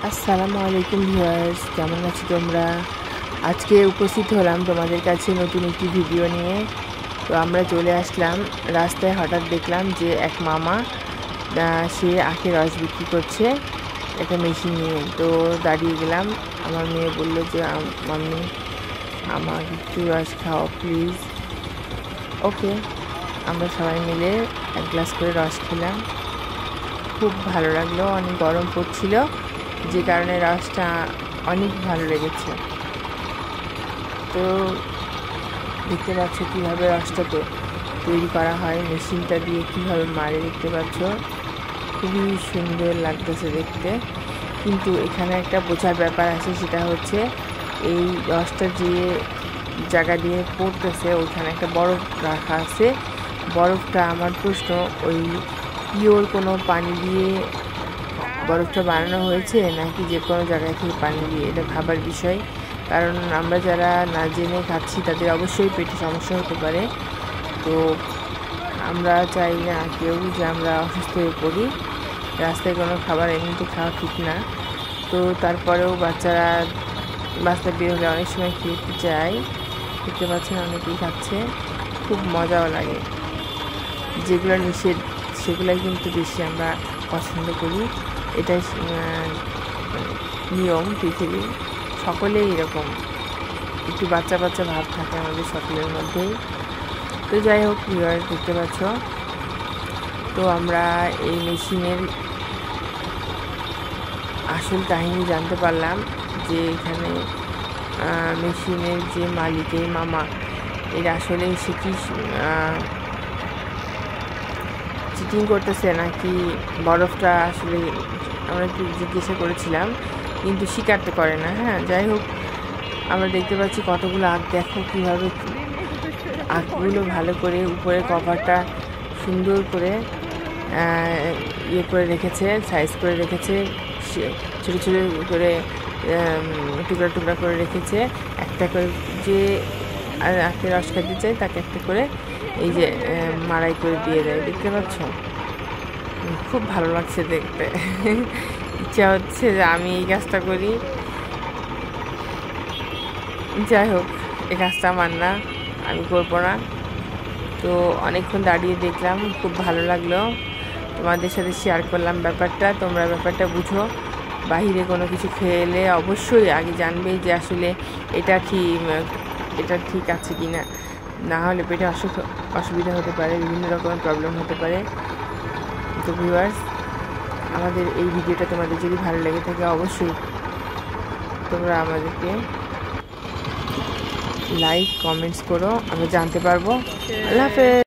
আসসালামু আলাইকুম ভিউয়ার্স, কেমন আছো তোমরা? আজকে উপস্থিত হলাম তোমাদের কাছে নতুন একটি ভিডিও নিয়ে। তো আমরা চলে আসলাম রাস্তায়, হঠাৎ দেখলাম যে এক মামা সে আখের রস বিক্রি করছে একটা মেশিন নিয়ে। তো দাঁড়িয়ে গেলাম। আমার মেয়ে বলল যে মাম্মি আমাকে একটু রস খাও প্লিজ। ওকে, আমরা সবাই মিলে এক গ্লাস করে রস খেলাম। খুব ভালো লাগলো। অনেক গরম পড়ছিল, যে কারণে রসটা অনেক ভালো লেগেছে। তো দেখতে পাচ্ছ কীভাবে রসটা তৈরি করা হয়, মেশিনটা দিয়ে কীভাবে মারে দেখতে পাচ্ছ। খুবই সুন্দর লাগতেছে দেখতে। কিন্তু এখানে একটা বোঝার ব্যাপার আছে, সেটা হচ্ছে এই রসটা যে জায়গা দিয়ে পড়তেছে ওইখানে একটা বরফ রাখা আছে। বরফটা, আমার প্রশ্ন, ওই পিওর কোনো পানি দিয়ে বরফটা বানানো হয়েছে নাকি যে কোনো জায়গায় থেকে পানি দিয়ে? এটা ভাবার বিষয়, কারণ আমরা যারা না জেনে খাচ্ছি তাদের অবশ্যই পেটে সমস্যা হতে পারে। তো আমরা চাই না কেউ যে আমরা অসুস্থ হয়ে পড়ি। রাস্তায় কোনো খাবার এমনিতে খাওয়া ঠিক না। তো তারপরেও বাচ্চা বের হলে অনেক সময় খেতে চায়। দেখতে পাচ্ছেন অনেকেই খাচ্ছে, খুব মজাও লাগে। যেগুলো নিষেধ সেগুলাই কিন্তু বেশি আমরা পছন্দ করি। এটাই নিয়ম পৃথিবীর। সকলেই এরকম, একটু বাচ্চা বাচ্চা ভাব থাকে আমাদের সকলের মধ্যেই। তো যাই হোক, ভিউয়ার্স দেখতে পাচ্ছ, তো আমরা এই মেশিনের আসল কাহিনী জানতে পারলাম যে এখানে মেশিনের যে মালিক, এই মামা, এর আসলে সে কি চিটিং করতেছে নাকি বরফটা আসলে, আমরা একটু জিজ্ঞাসা করেছিলাম, কিন্তু স্বীকার তো করে না। হ্যাঁ, যাই হোক, আমরা দেখতে পাচ্ছি কতগুলো আখ। দেখো কীভাবে আখগুলো ভালো করে উপরে কভারটা সুন্দর করে ইয়ে করে রেখেছে, সাইজ করে রেখেছে, ছোটো ছোটো করে টুকরা টুকরা করে রেখেছে। একটা করে যে আখের রস খেতে চায় তাকে একটা করে এই যে মাড়াই করে দিয়ে দেয়। দেখতে পাচ্ছ, খুব ভালো লাগছে দেখতে। ইচ্ছা হচ্ছে যে আমি এই কাজটা করি। যাই হোক, এই কাজটা আমার না, আমি করবো না। তো অনেকক্ষণ দাঁড়িয়ে দেখলাম, খুব ভালো লাগলো। তোমাদের সাথে শেয়ার করলাম ব্যাপারটা। তোমরা ব্যাপারটা বুঝো। বাহিরে কোনো কিছু খেলে অবশ্যই আগে জানবে যে আসলে এটা ঠিক আছে কি না। না হলে পেটে অসুবিধা হতে পারে, বিভিন্ন রকমের প্রবলেম হতে পারে। তো ভিউয়ার্স, আমাদের এই ভিডিওটা তোমাদের যদি ভালো লেগে থাকে অবশ্যই তোমরা আমাদেরকে লাইক কমেন্টস করো, আমরা জানতে পারবো। আল্লাহ হাফেজ।